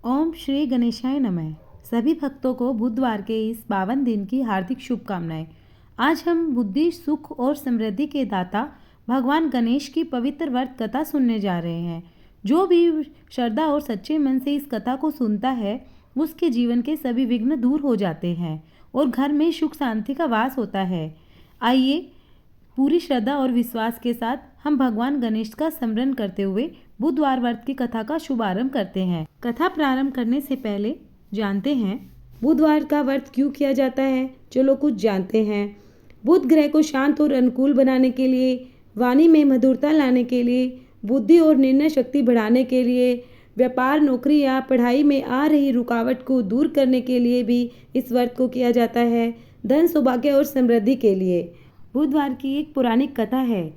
ओम श्री गणेशाय नमः। सभी भक्तों को बुधवार के इस पावन दिन की हार्दिक शुभकामनाएं। आज हम बुद्धि, सुख और समृद्धि के दाता भगवान गणेश की पवित्र व्रत कथा सुनने जा रहे हैं। जो भी श्रद्धा और सच्चे मन से इस कथा को सुनता है उसके जीवन के सभी विघ्न दूर हो जाते हैं और घर में सुख शांति का वास होता है। आइए पूरी श्रद्धा और विश्वास के साथ हम भगवान गणेश का स्मरण करते हुए बुधवार व्रत की कथा का शुभारंभ करते हैं। कथा प्रारंभ करने से पहले जानते हैं बुधवार का व्रत क्यों किया जाता है। चलो कुछ जानते हैं। बुध ग्रह को शांत और अनुकूल बनाने के लिए, वाणी में मधुरता लाने के लिए, बुद्धि और निर्णय शक्ति बढ़ाने के लिए, व्यापार, नौकरी या पढ़ाई में आ रही रुकावट को दूर करने के लिए भी इस व्रत को किया जाता है। धन, सौभाग्य और समृद्धि के लिए। बुधवार की एक पौराणिक कथा है।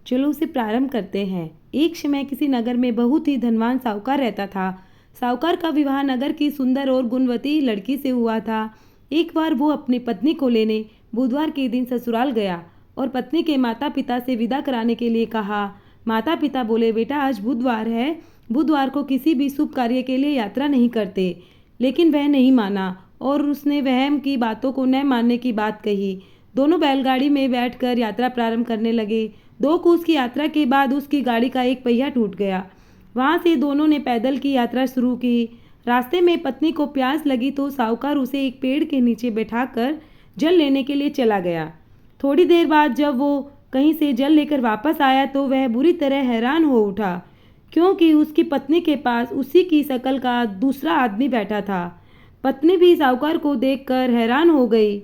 चलो उसे प्रारंभ करते हैं। एक समय किसी नगर में बहुत ही धनवान साहूकार रहता था। साहूकार का विवाह नगर की सुंदर और गुणवती लड़की से हुआ था। एक बार वो अपनी पत्नी को लेने बुधवार के दिन ससुराल गया और पत्नी के माता पिता से विदा कराने के लिए कहा। माता पिता बोले, बेटा आज बुधवार है, बुधवार को किसी भी शुभ कार्य के लिए यात्रा नहीं करते। लेकिन वह नहीं माना और उसने वहम की बातों को न मानने की बात कही। दोनों बैलगाड़ी में बैठकर यात्रा प्रारंभ करने लगे। 2 कोस की यात्रा के बाद उसकी गाड़ी का एक पहिया टूट गया। वहां से दोनों ने पैदल की यात्रा शुरू की। रास्ते में पत्नी को प्यास लगी तो साहूकार उसे एक पेड़ के नीचे बैठाकर जल लेने के लिए चला गया। थोड़ी देर बाद जब वो कहीं से जल लेकर वापस आया तो वह बुरी तरह हैरान हो उठा, क्योंकि उसकी पत्नी के पास उसी की शक्ल का दूसरा आदमी बैठा था। पत्नी भी साहूकार को देखकर हैरान हो गई।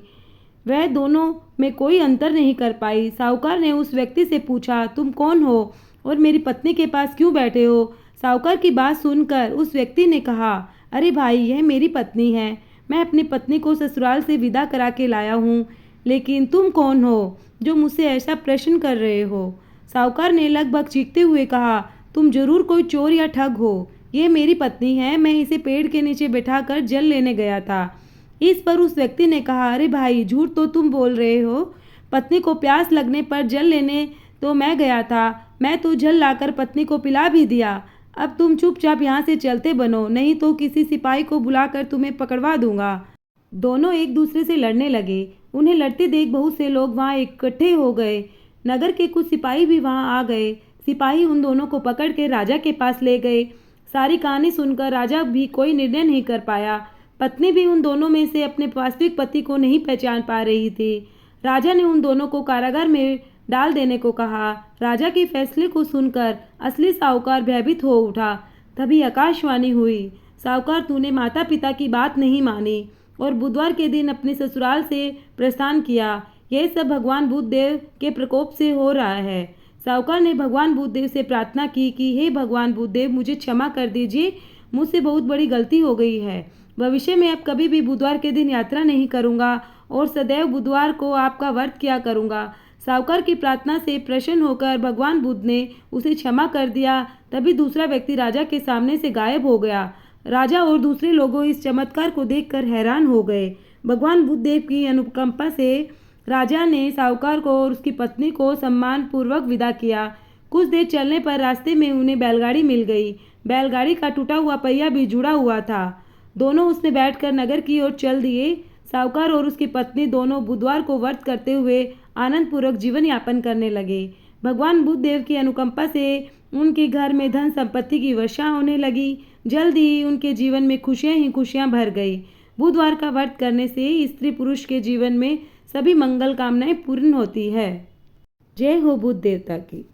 वह दोनों में कोई अंतर नहीं कर पाई। साहूकार ने उस व्यक्ति से पूछा, तुम कौन हो और मेरी पत्नी के पास क्यों बैठे हो। साहूकार की बात सुनकर उस व्यक्ति ने कहा, अरे भाई, यह मेरी पत्नी है। मैं अपनी पत्नी को ससुराल से विदा करा के लाया हूँ। लेकिन तुम कौन हो जो मुझसे ऐसा प्रश्न कर रहे हो। साहूकार ने लगभग चीखते हुए कहा, तुम जरूर कोई चोर या ठग हो। यह मेरी पत्नी है, मैं इसे पेड़ के नीचे बैठाकर जल लेने गया था। इस पर उस व्यक्ति ने कहा, अरे भाई, झूठ तो तुम बोल रहे हो। पत्नी को प्यास लगने पर जल लेने तो मैं गया था। मैं तो जल लाकर पत्नी को पिला भी दिया। अब तुम चुपचाप यहाँ से चलते बनो, नहीं तो किसी सिपाही को बुलाकर तुम्हें पकड़वा दूंगा। दोनों एक दूसरे से लड़ने लगे। उन्हें लड़ते देख बहुत से लोग वहाँ इकट्ठे हो गए। नगर के कुछ सिपाही भी वहाँ आ गए। सिपाही उन दोनों को पकड़ के राजा के पास ले गए। सारी कहानी सुनकर राजा भी कोई निर्णय नहीं कर पाया। पत्नी भी उन दोनों में से अपने वास्तविक पति को नहीं पहचान पा रही थी। राजा ने उन दोनों को कारागार में डाल देने को कहा। राजा के फैसले को सुनकर असली साहूकार भयभीत हो उठा। तभी आकाशवाणी हुई, साहूकार, तूने माता पिता की बात नहीं मानी और बुधवार के दिन अपने ससुराल से प्रस्थान किया। यह सब भगवान बुद्धदेव के प्रकोप से हो रहा है। साहूकार ने भगवान बुद्धदेव से प्रार्थना की कि हे भगवान बुद्धदेव, मुझे क्षमा कर दीजिए, मुझसे बहुत बड़ी गलती हो गई है। भविष्य में अब कभी भी बुधवार के दिन यात्रा नहीं करूंगा और सदैव बुधवार को आपका व्रत किया करूंगा। साहूकार की प्रार्थना से प्रसन्न होकर भगवान बुद्ध ने उसे क्षमा कर दिया। तभी दूसरा व्यक्ति राजा के सामने से गायब हो गया। राजा और दूसरे लोगों इस चमत्कार को देखकर हैरान हो गए। भगवान बुद्धदेव की अनुकंपा से राजा ने साहूकार को और उसकी पत्नी को सम्मान पूर्वक विदा किया। कुछ देर चलने पर रास्ते में उन्हें बैलगाड़ी मिल गई। बैलगाड़ी का टूटा हुआ पहिया भी जुड़ा हुआ था। दोनों उसमें बैठकर नगर की ओर चल दिए। साहूकार और उसकी पत्नी दोनों बुधवार को व्रत करते हुए आनंद पूर्वक जीवन यापन करने लगे। भगवान बुद्धदेव की अनुकंपा से उनके घर में धन संपत्ति की वर्षा होने लगी। जल्द ही उनके जीवन में खुशियां ही खुशियां भर गई। बुधवार का व्रत करने से स्त्री पुरुष के जीवन में सभी मंगल कामनाएं पूर्ण होती है। जय हो बुद्ध देवता की।